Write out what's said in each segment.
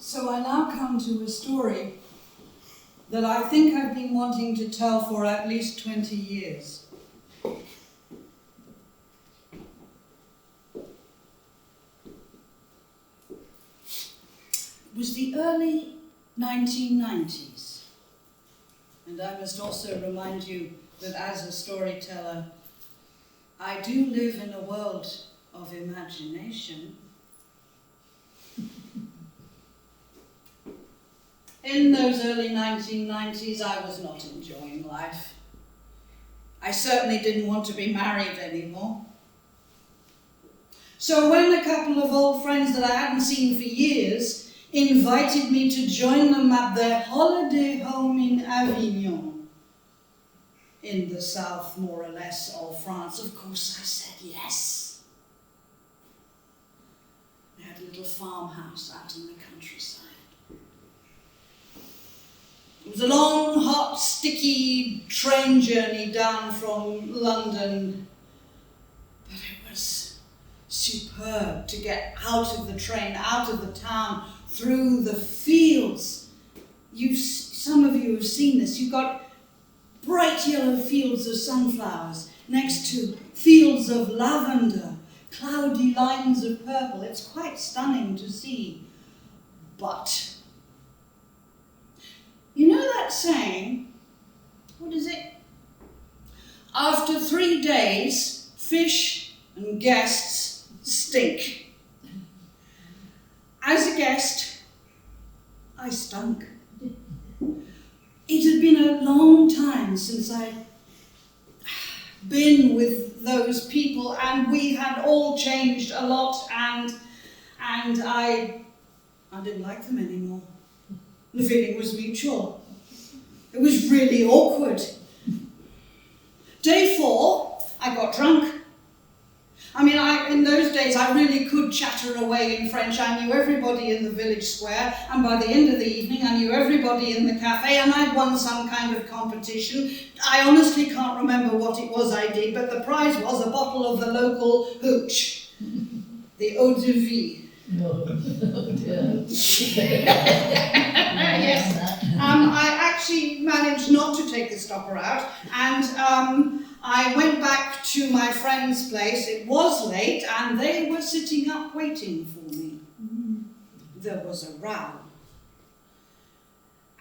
So I now come to a story that I think I've been wanting to tell for at least 20 years. It was the early 1990s, and I must also remind you that as a storyteller, I do live in a world of imagination. In those early 1990s, I was not enjoying life. I certainly didn't want to be married anymore. So when a couple of old friends that I hadn't seen for years invited me to join them at their holiday home in Avignon, in the south, more or less, of France, of course I said yes. They had a little farmhouse out in the countryside. It was a long, hot, sticky train journey down from London, but it was superb to get out of the train, out of the town, through the fields. Some of you have seen this. You've got bright yellow fields of sunflowers next to fields of lavender, cloudy lines of purple. It's quite stunning to see. But you know that saying, what is it? After 3 days, fish and guests stink. As a guest, I stunk. It had been a long time since I'd been with those people, and we had all changed a lot, and I didn't like them anymore. The feeling was mutual. It was really awkward. Day 4, I got drunk. I mean, in those days, I really could chatter away in French. I knew everybody in the village square, and by the end of the evening, I knew everybody in the cafe, and I'd won some kind of competition. I honestly can't remember what it was I did, but the prize was a bottle of the local hooch, the eau de vie. Oh dear. Yes. I actually managed not to take the stopper out, and I went back to my friend's place. It was late, and they were sitting up waiting for me. There was a row.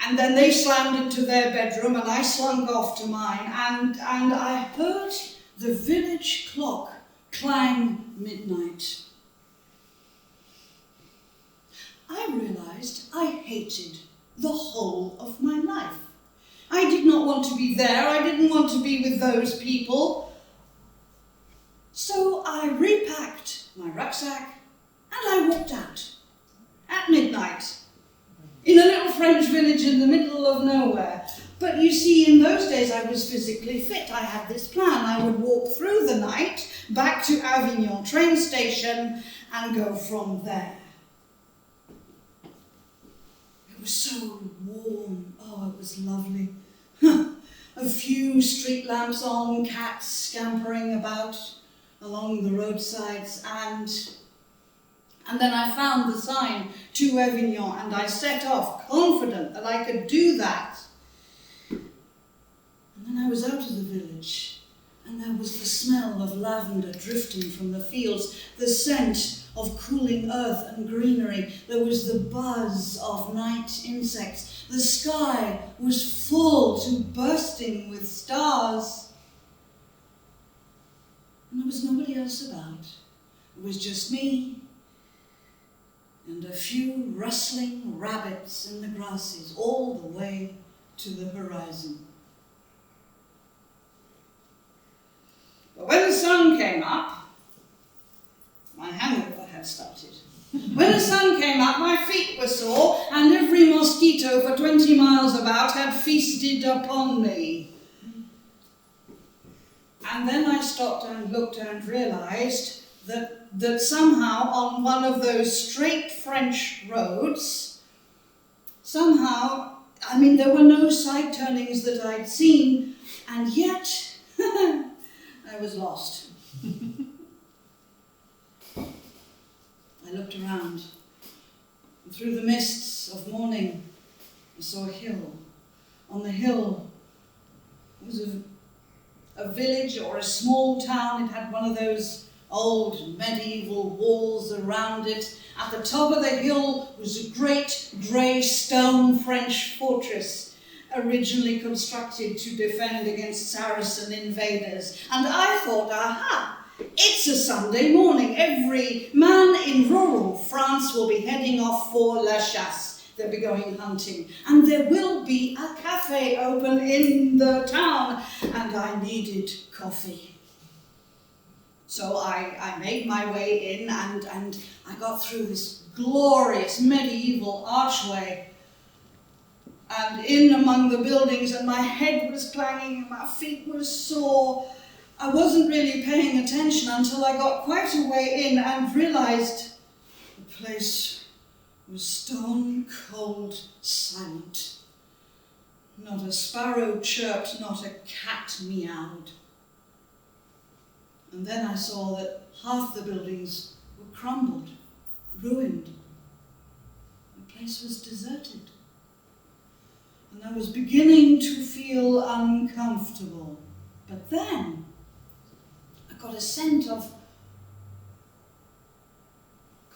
And then they slammed into their bedroom, and I slunk off to mine, and I heard the village clock clang midnight. I realized I hated the whole of my life. I did not want to be there. I didn't want to be with those people. So I repacked my rucksack and I walked out at midnight in a little French village in the middle of nowhere. But you see, in those days I was physically fit. I had this plan. I would walk through the night back to Avignon train station and go from there. It was so warm. Oh, it was lovely. A few street lamps on, cats scampering about along the roadsides, and then I found the sign to Avignon, and I set off, confident that I could do that. And then I was out of the village, and there was the smell of lavender drifting from the fields, the scent of cooling earth and greenery. There was the buzz of night insects. The sky was full to bursting with stars. And there was nobody else about. It was just me and a few rustling rabbits in the grasses all the way to the horizon. But when the sun came up, my hangover had started. When the sun came up, my feet were sore, and every mosquito for 20 miles about had feasted upon me. And then I stopped and looked and realized that somehow on one of those straight French roads, there were no side turnings that I'd seen, and yet I was lost. I looked around. And through the mists of morning, I saw a hill. On the hill was a village or a small town. It had one of those old medieval walls around it. At the top of the hill was a great grey stone French fortress, originally constructed to defend against Saracen invaders. And I thought, aha, it's a Sunday morning. Every man in rural France will be heading off for la chasse. They'll be going hunting. And there will be a cafe open in the town. And I needed coffee. So I made my way in, and I got through this glorious medieval archway and in among the buildings, and my head was clanging and my feet were sore. I wasn't really paying attention until I got quite a way in and realized the place was stone cold silent. Not a sparrow chirped, not a cat meowed. And then I saw that half the buildings were crumbled, ruined. The place was deserted. And I was beginning to feel uncomfortable. But then I got a scent of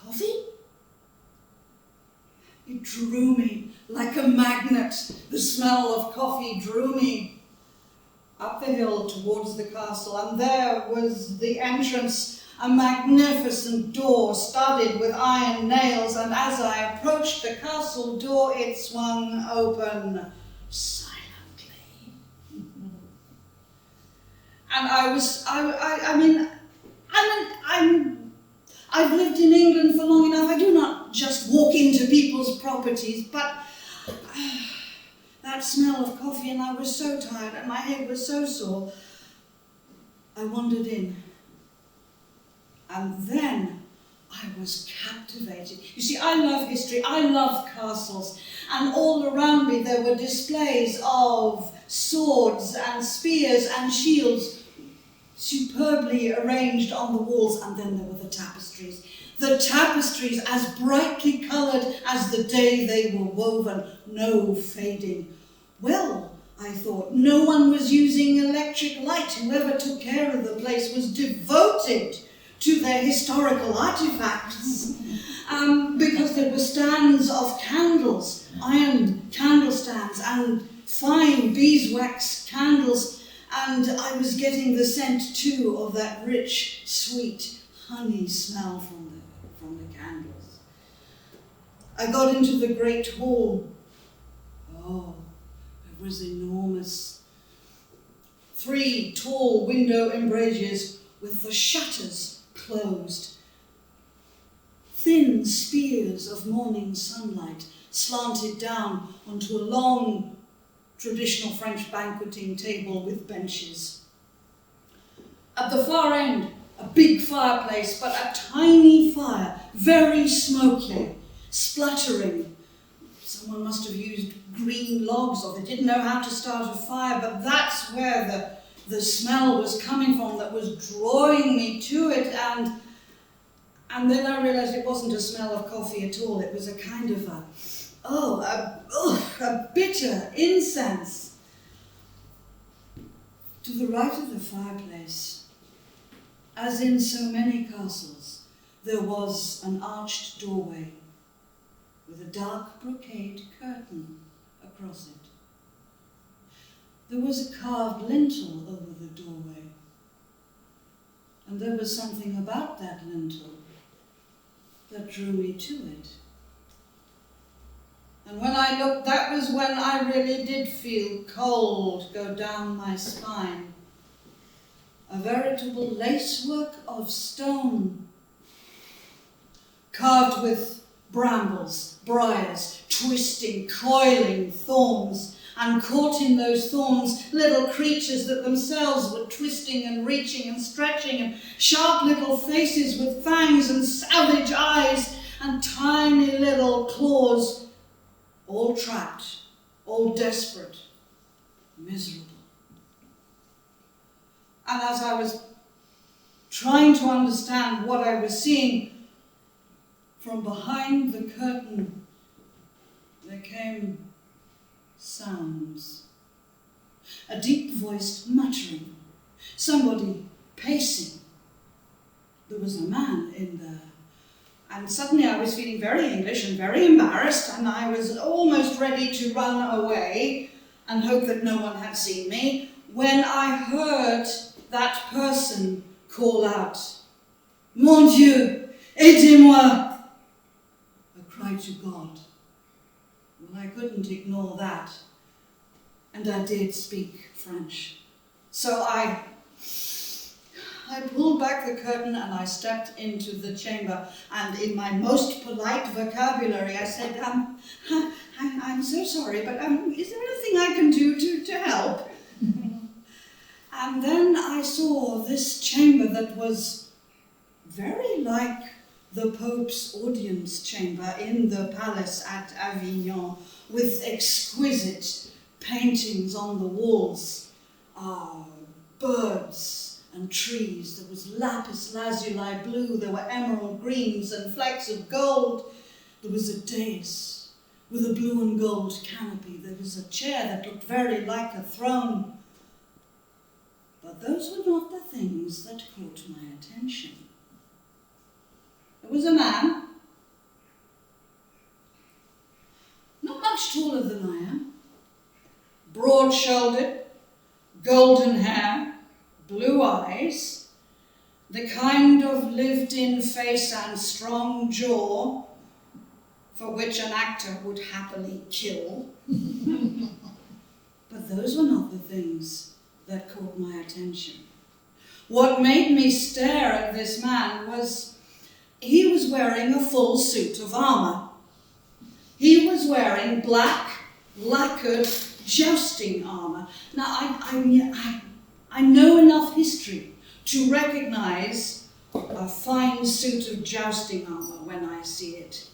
coffee. It drew me like a magnet. The smell of coffee drew me up the hill towards the castle, and there was the entrance, a magnificent door studded with iron nails, and as I approached the castle door, it swung open silently. And I've lived in England for long enough. I do not just walk into people's properties, but that smell of coffee, and I was so tired and my head was so sore, I wandered in. And then I was captivated. You see, I love history, I love castles, and all around me there were displays of swords and spears and shields superbly arranged on the walls, and then there were the tapestries. The tapestries as brightly coloured as the day they were woven, no fading. Well, I thought, no one was using electric light. Whoever took care of the place was devoted to their historical artifacts, because there were stands of candles, iron candle stands, and fine beeswax candles, and I was getting the scent too of that rich, sweet honey smell from the candles. I got into the great hall. Oh, it was enormous. 3 tall window embrasures with the shutters closed. Thin spears of morning sunlight slanted down onto a long traditional French banqueting table with benches. At the far end, a big fireplace, but a tiny fire, very smoky, spluttering. Someone must have used green logs, or they didn't know how to start a fire, but that's where the smell was coming from that was drawing me to it, and then I realized it wasn't a smell of coffee at all. It was a kind of a bitter incense. To the right of the fireplace, as in so many castles, there was an arched doorway with a dark brocade curtain across it. There was a carved lintel over the doorway, and there was something about that lintel that drew me to it. And when I looked, that was when I really did feel cold go down my spine. A veritable lacework of stone, carved with brambles, briars, twisting, coiling thorns, and caught in those thorns little creatures that themselves were twisting and reaching and stretching, and sharp little faces with fangs and savage eyes and tiny little claws, all trapped, all desperate, miserable. And as I was trying to understand what I was seeing, from behind the curtain there came sounds. A deep-voiced muttering. Somebody pacing. There was a man in there. And suddenly I was feeling very English and very embarrassed, and I was almost ready to run away and hope that no one had seen me, when I heard that person call out, "Mon Dieu, aidez-moi!" A cry to God. Well, I couldn't ignore that, and I did speak French. So I pulled back the curtain and I stepped into the chamber, and in my most polite vocabulary I said, I'm so sorry, but is there anything I can do to help? And then I saw this chamber that was very like the Pope's audience chamber in the palace at Avignon, with exquisite paintings on the walls, birds and trees. There was lapis lazuli blue, there were emerald greens and flecks of gold. There was a dais with a blue and gold canopy. There was a chair that looked very like a throne. But those were not the things that caught my attention. There was a man, not much taller than I am, broad-shouldered, golden hair, blue eyes, the kind of lived-in face and strong jaw for which an actor would happily kill. But those were not the things that caught my attention. What made me stare at this man was he was wearing a full suit of armour. He was wearing black, lacquered jousting armour. Now, I know enough history to recognise a fine suit of jousting armour when I see it.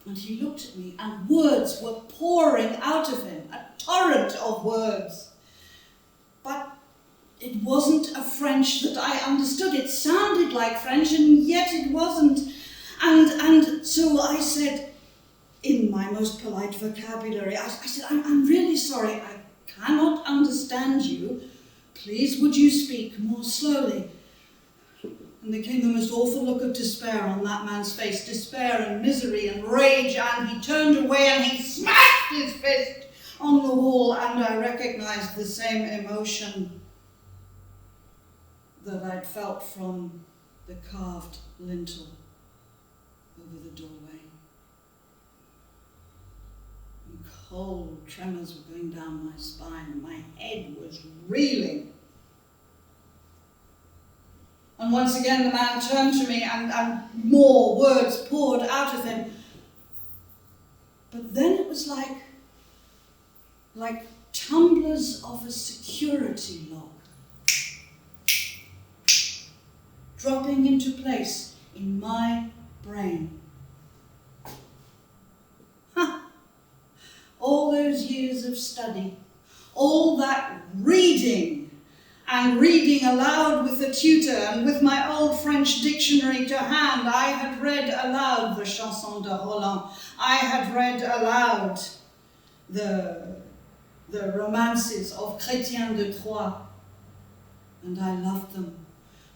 And he looked at me, and words were pouring out of him, a torrent of words. But it wasn't a French that I understood. It sounded like French, and yet it wasn't. And so I said, in my most polite vocabulary, I said, I'm really sorry, I cannot understand you. Please, would you speak more slowly? And there came the most awful look of despair on that man's face, despair and misery and rage, and he turned away and he smashed his fist on the wall, and I recognized the same emotion that I'd felt from the carved lintel over the doorway. And cold tremors were going down my spine, and my head was reeling. And once again the man turned to me, and more words poured out of him. But then it was like tumblers of a security lock dropping into place in my brain. All those years of study, all that reading, and reading aloud with a tutor, and with my old French dictionary to hand, I had read aloud the Chanson de Roland. I had read aloud the romances of Chrétien de Troyes, and I loved them,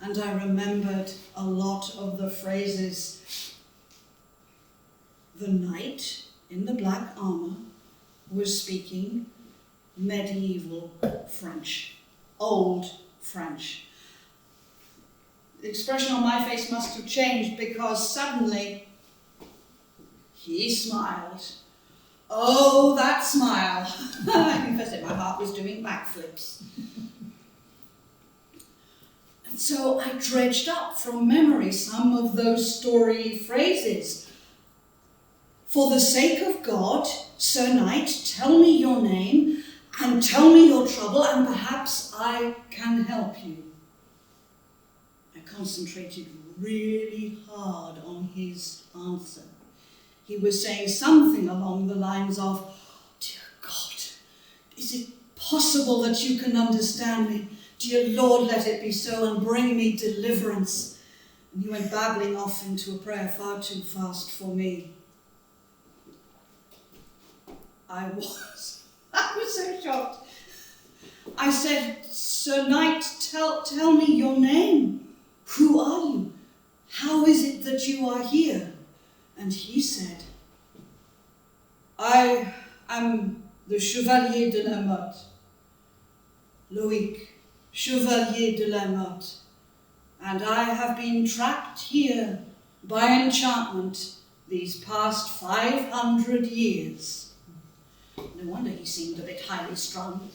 and I remembered a lot of the phrases. The knight in the black armour was speaking medieval French. Old French. The expression on my face must have changed, because suddenly he smiled. Oh, that smile. I confess it, my heart was doing backflips. And so I dredged up from memory some of those story phrases. For the sake of God, Sir Knight, tell me your name, and tell me your trouble, and perhaps I can help you. I concentrated really hard on his answer. He was saying something along the lines of, "Dear God, is it possible that you can understand me? Dear Lord, let it be so, and bring me deliverance." And he went babbling off into a prayer far too fast for me. I was so shocked. I said, "Sir Knight, tell me your name. Who are you? How is it that you are here?" And he said, "I am the Chevalier de la Motte, Loïc, Chevalier de la Motte, and I have been trapped here by enchantment these past 500 years." No wonder he seemed a bit highly strung.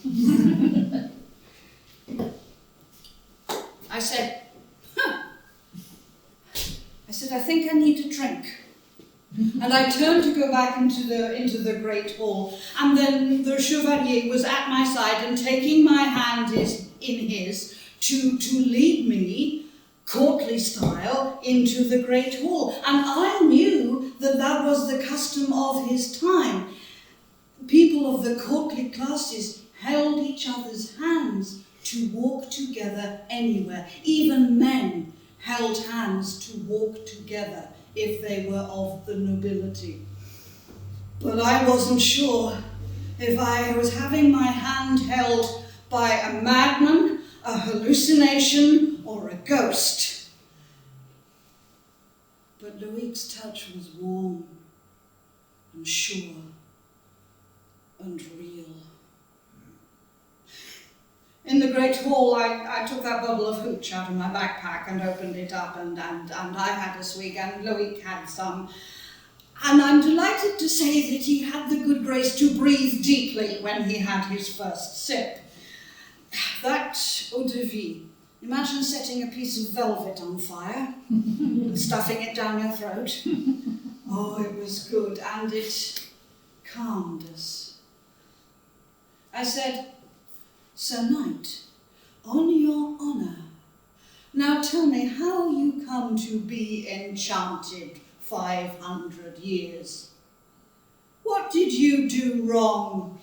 I said, I think I need a drink. And I turned to go back into the great hall, and then the Chevalier was at my side and taking my hand in his to lead me, courtly style, into the great hall. And I knew that was the custom of his time. People of the courtly classes held each other's hands to walk together anywhere. Even men held hands to walk together if they were of the nobility. But I wasn't sure if I was having my hand held by a madman, a hallucination, or a ghost. But Loïc's touch was warm and sure and real. In the great hall, I took that bottle of hooch out of my backpack and opened it up, and I had a swig, and Loïc had some. And I'm delighted to say that he had the good grace to breathe deeply when he had his first sip. That eau de vie. Imagine setting a piece of velvet on fire and stuffing it down your throat. Oh, it was good, and it calmed us. I said, "Sir Knight, on your honour, now tell me how you come to be enchanted 500 years. What did you do wrong?"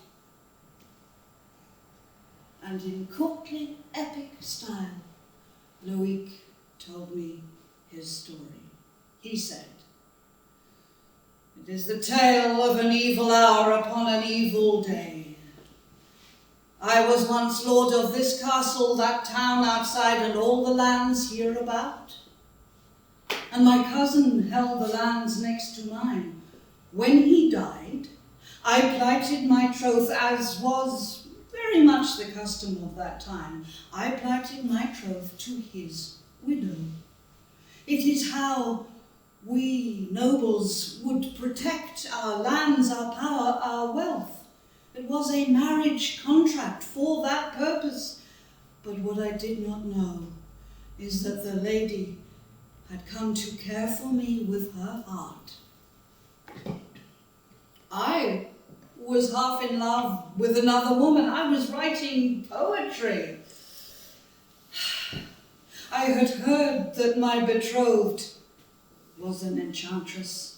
And in courtly, epic style, Loïc told me his story. He said, "It is the tale of an evil hour upon an evil day. I was once lord of this castle, that town outside, and all the lands hereabout. And my cousin held the lands next to mine. When he died, I plighted my troth, as was very much the custom of that time. I plighted my troth to his widow. It is how we nobles would protect our lands, our power, our wealth. It was a marriage contract for that purpose. But what I did not know is that the lady had come to care for me with her heart. I was half in love with another woman. I was writing poetry. I had heard that my betrothed was an enchantress,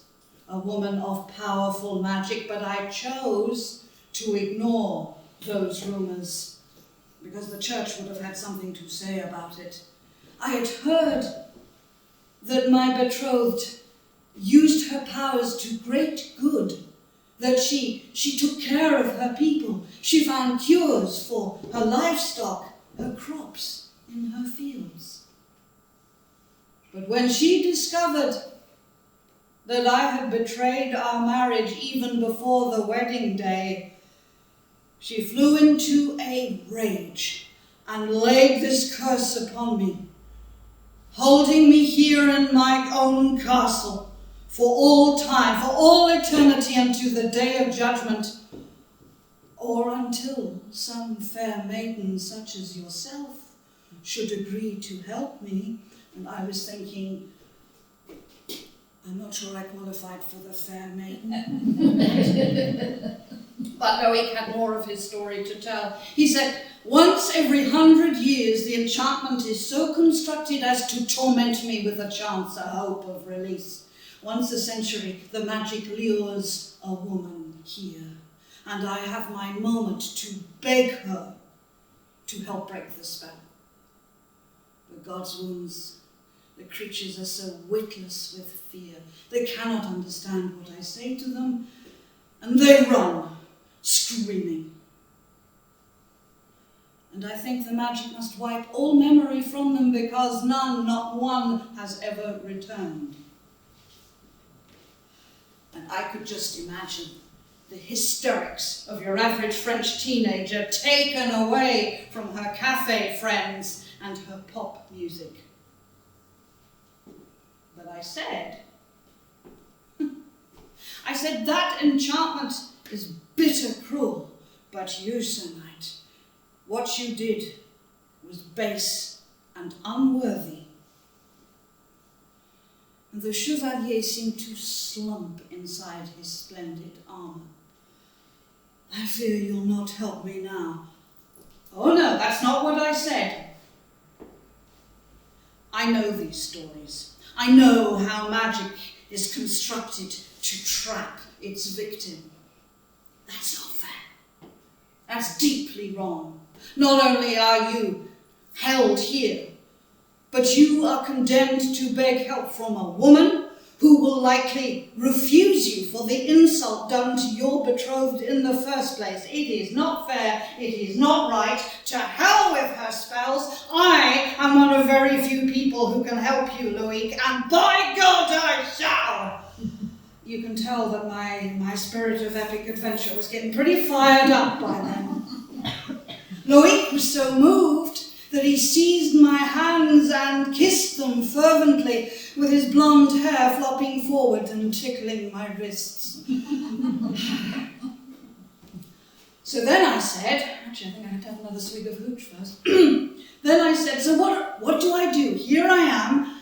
a woman of powerful magic, but I chose to ignore those rumours, because the church would have had something to say about it. I had heard that my betrothed used her powers to great good, that she took care of her people. She found cures for her livestock, her crops in her fields. But when she discovered that I had betrayed our marriage even before the wedding day, she flew into a rage and laid this curse upon me, holding me here in my own castle for all time, for all eternity, unto the day of judgment, or until some fair maiden such as yourself should agree to help me. And I was thinking, I'm not sure I qualified for the fair maiden. But Loïc had more of his story to tell. He said, "Once every 100 years, the enchantment is so constructed as to torment me with a chance, a hope of release. Once a century, the magic lures a woman here, and I have my moment to beg her to help break the spell. But God's wounds, the creatures are so witless with fear. They cannot understand what I say to them, and they run. screaming. And I think the magic must wipe all memory from them, because none, not one, has ever returned. And I could just imagine the hysterics of your average French teenager taken away from her cafe friends and her pop music. But I said, that enchantment is bitter cruel, but you, Sir Knight, what you did was base and unworthy. And the Chevalier seemed to slump inside his splendid armour. I fear you'll not help me now. Oh no, that's not what I said. I know these stories. I know how magic is constructed to trap its victim. That's not fair. That's deeply wrong. Not only are you held here, but you are condemned to beg help from a woman who will likely refuse you for the insult done to your betrothed in the first place. It is not fair, it is not right. To hell with her spells. I am one of very few people who can help you, Loic, and by God I shall! You can tell that my spirit of epic adventure was getting pretty fired up by then. Loic was so moved that he seized my hands and kissed them fervently, with his blonde hair flopping forward and tickling my wrists. So then I said, actually I think I had to have another swig of hooch first. Then I said, so what do I do? Here I am,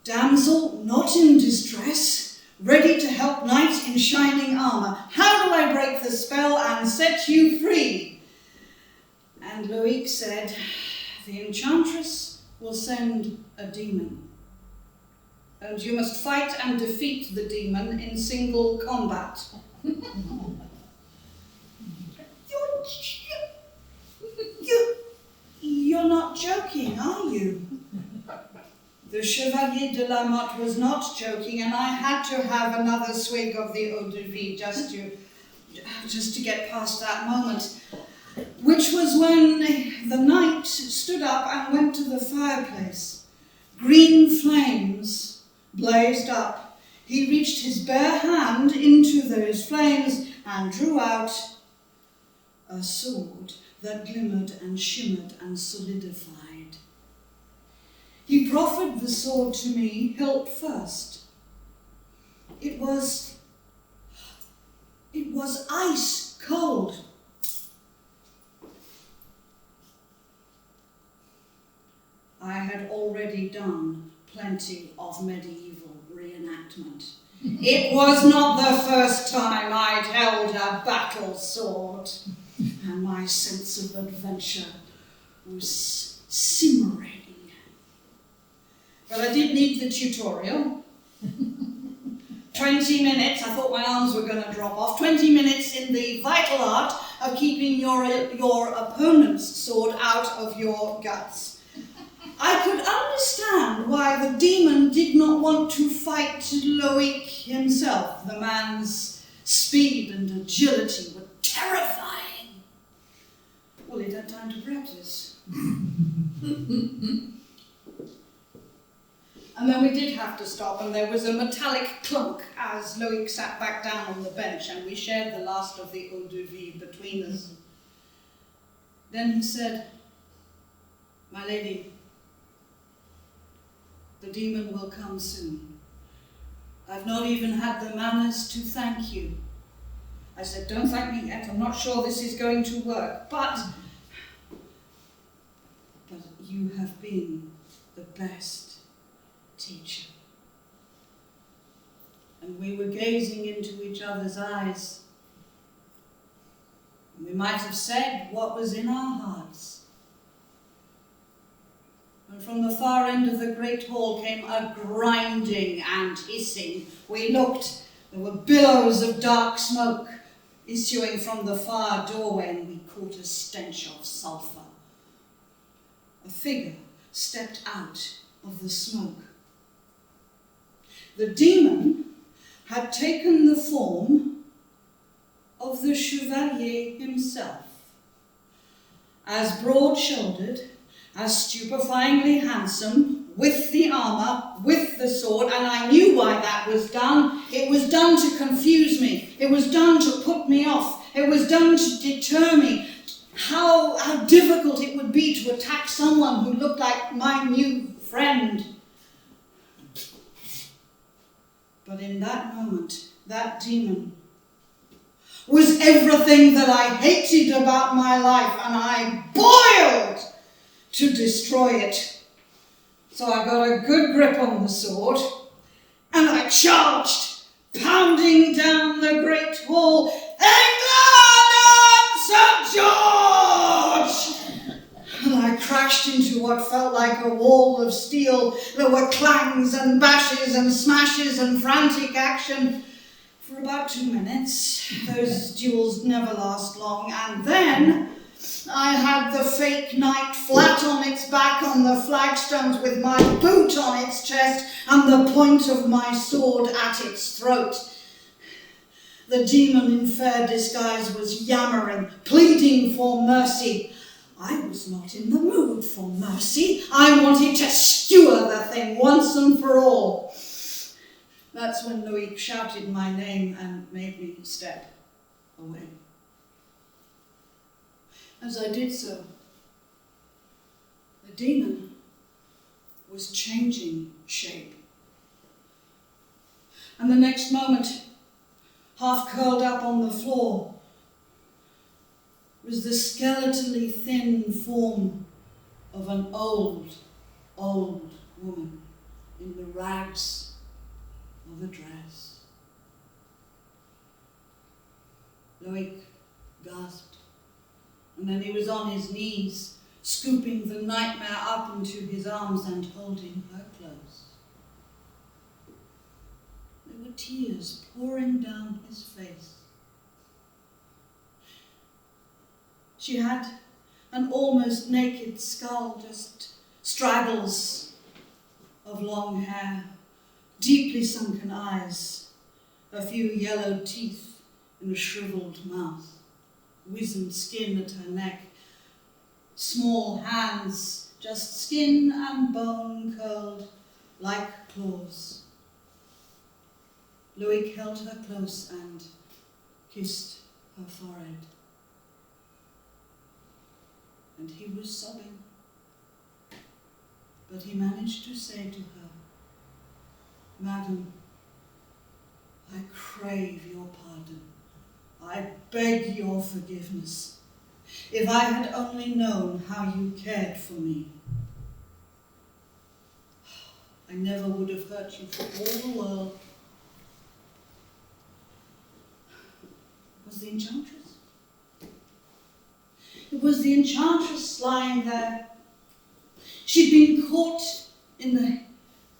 damsel not in distress, ready to help knight in shining armour. How do I break the spell and set you free? And Loic said, the enchantress will send a demon, and you must fight and defeat the demon in single combat. You're not joking, are you? The Chevalier de la Motte was not joking, and I had to have another swig of the eau de vie just to get past that moment, which was when the knight stood up and went to the fireplace. Green flames blazed up. He reached his bare hand into those flames and drew out a sword that glimmered and shimmered and solidified. He proffered the sword to me, hilt first. It was ice cold. I had already done plenty of medieval reenactment. It was not the first time I'd held a battle sword, and my sense of adventure was simmering. But I did need the tutorial. 20 minutes, I thought my arms were going to drop off. 20 minutes in the vital art of keeping your opponent's sword out of your guts. I could understand why the demon did not want to fight Loic himself. The man's speed and agility were terrifying. Well, he'd had time to practice. And then we did have to stop, and there was a metallic clunk as Loic sat back down on the bench, and we shared the last of the eau de vie between us. Then he said, "My lady, the demon will come soon. I've not even had the manners to thank you." I said, "Don't thank me yet, I'm not sure this is going to work, but you have been the best teacher." And we were gazing into each other's eyes. And we might have said what was in our hearts. And from the far end of the great hall came a grinding and hissing. We looked, there were billows of dark smoke issuing from the far doorway, and we caught a stench of sulphur. A figure stepped out of the smoke. The demon had taken the form of the Chevalier himself. As broad-shouldered, as stupefyingly handsome, with the armour, with the sword, and I knew why that was done. It was done to confuse me. It was done to put me off. It was done to deter me. How difficult it would be to attack someone who looked like my new friend. But in that moment, that demon was everything that I hated about my life, and I boiled to destroy it. So I got a good grip on the sword, and I charged, pounding down the great hall, England and St. George! And I crashed into what felt like a wall of steel. There were clangs and bashes and smashes and frantic action. For about 2 minutes, those duels never last long, and then I had the fake knight flat on its back on the flagstones with my boot on its chest and the point of my sword at its throat. The demon in fair disguise was yammering, pleading for mercy. I was not in the mood for mercy. I wanted to skewer the thing once and for all. That's when Louis shouted my name and made me step away. As I did so, the demon was changing shape. And the next moment, half curled up on the floor, was the skeletally thin form of an old woman in the rags of a dress. Loic gasped, and then he was on his knees, scooping the nightmare up into his arms and holding her close. There were tears pouring down his face. She had an almost naked skull, just straggles of long hair, deeply sunken eyes, a few yellow teeth in a shriveled mouth, wizened skin at her neck, small hands, just skin and bone curled like claws. Louis held her close and kissed her forehead. And he was sobbing, but he managed to say to her, "Madam, I crave your pardon. I beg your forgiveness. If I had only known how you cared for me, I never would have hurt you for all the world." It was the enchantress. It was the enchantress lying there. She'd been caught in the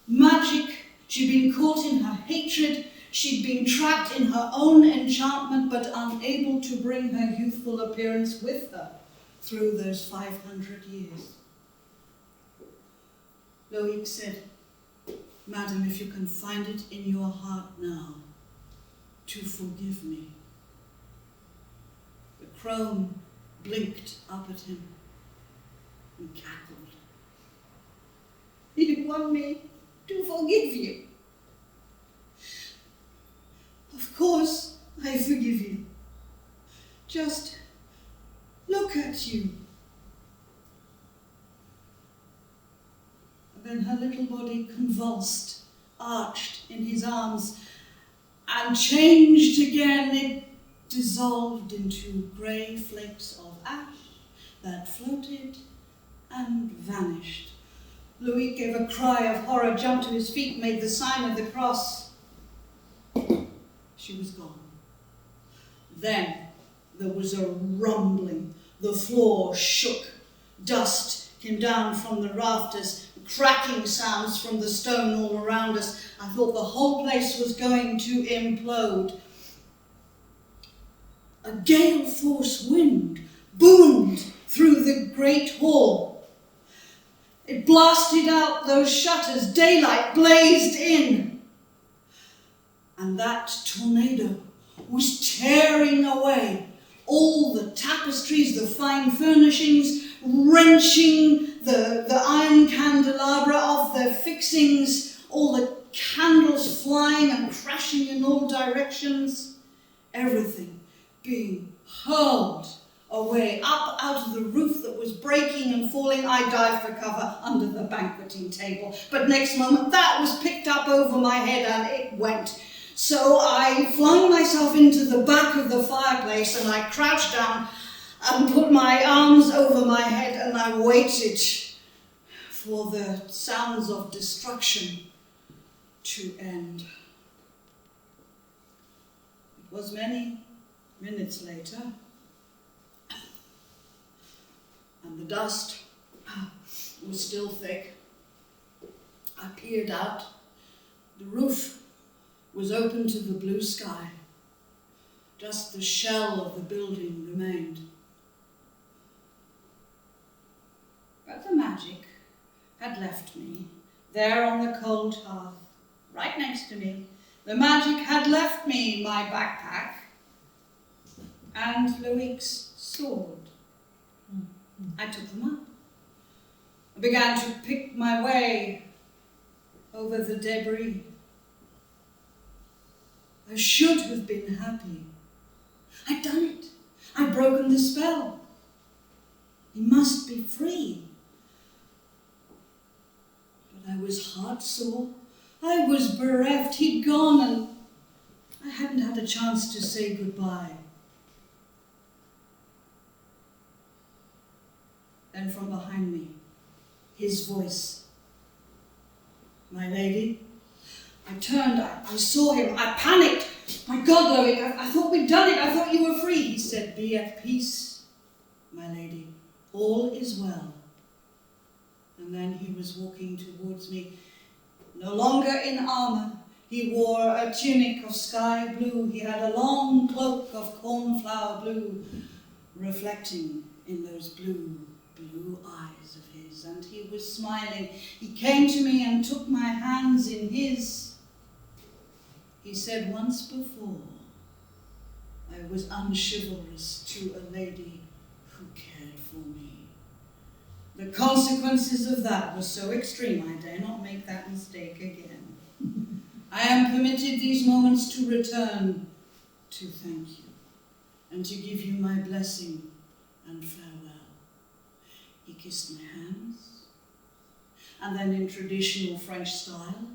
magic. She'd been caught in her hatred. She'd been trapped in her own enchantment, but unable to bring her youthful appearance with her through those 500 years. Loic said, "Madam, if you can find it in your heart now to forgive me." The crone blinked up at him and cackled. "You want me to forgive you? Of course I forgive you. Just look at you." And then her little body convulsed, arched in his arms, and changed again. It dissolved into grey flakes of ash that floated and vanished. Louis gave a cry of horror, jumped to his feet, made the sign of the cross. She was gone. Then there was a rumbling. The floor shook. Dust came down from the rafters, cracking sounds from the stone all around us. I thought the whole place was going to implode. A gale-force wind boomed through the great hall. It blasted out those shutters. Daylight blazed in. And that tornado was tearing away all the tapestries, the fine furnishings, wrenching the iron candelabra off their fixings, all the candles flying and crashing in all directions, everything being hurled away, up out of the roof that was breaking and falling. I dived for cover under the banqueting table, but next moment that was picked up over my head and it went. So I flung myself into the back of the fireplace and I crouched down and put my arms over my head and I waited for the sounds of destruction to end. It was many minutes later, and the dust was still thick. I peered out. The roof was open to the blue sky. Just the shell of the building remained. But the magic had left me there on the cold hearth, right next to me. The magic had left me my backpack and Loic's sword. I took them up. I began to pick my way over the debris. I should have been happy. I'd done it. I'd broken the spell. He must be free. But I was heartsore. I was bereft. He'd gone and I hadn't had a chance to say goodbye. Then from behind me, his voice. My lady. I turned, I saw him, I panicked. My God, Loic, I thought we'd done it, I thought you were free. He said, be at peace, my lady, all is well. And then he was walking towards me, no longer in armour. He wore a tunic of sky blue. He had a long cloak of cornflower blue, reflecting in those blue eyes of his, and he was smiling. He came to me and took my hands in his. He said, once before, I was unchivalrous to a lady who cared for me. The consequences of that were so extreme, I dare not make that mistake again. I am permitted these moments to return to thank you and to give you my blessing and farewell. He kissed my hands, and then in traditional French style,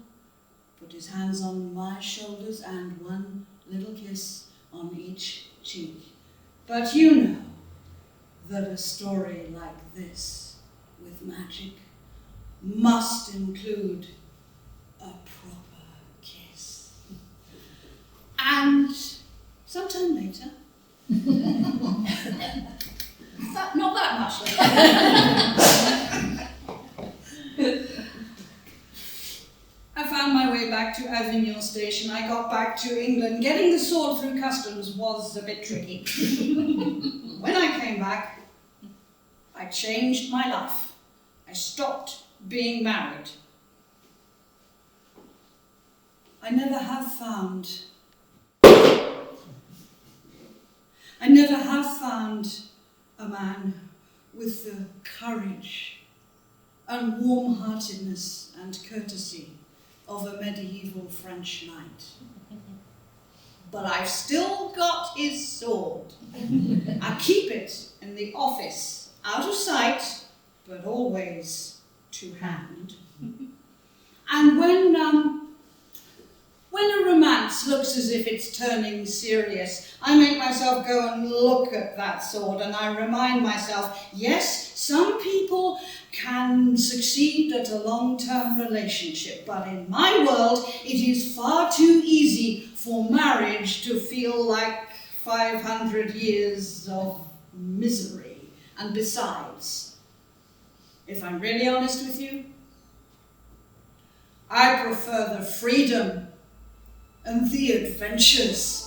put his hands on my shoulders and one little kiss on each cheek. But you know that a story like this, with magic, must include a proper kiss. And sometime later, not that much later, I found my way back to Avignon station. I got back to England. Getting the sword through customs was a bit tricky. When I came back, I changed my life. I stopped being married. I never have found a man with the courage and warm-heartedness and courtesy of a medieval French knight. But I've still got his sword. I keep it in the office, out of sight, but always to hand. And when a romance looks as if it's turning serious, I make myself go and look at that sword, and I remind myself, yes, some people can succeed at a long-term relationship, but in my world, it is far too easy for marriage to feel like 500 years of misery. And besides, if I'm really honest with you, I prefer the freedom and the adventures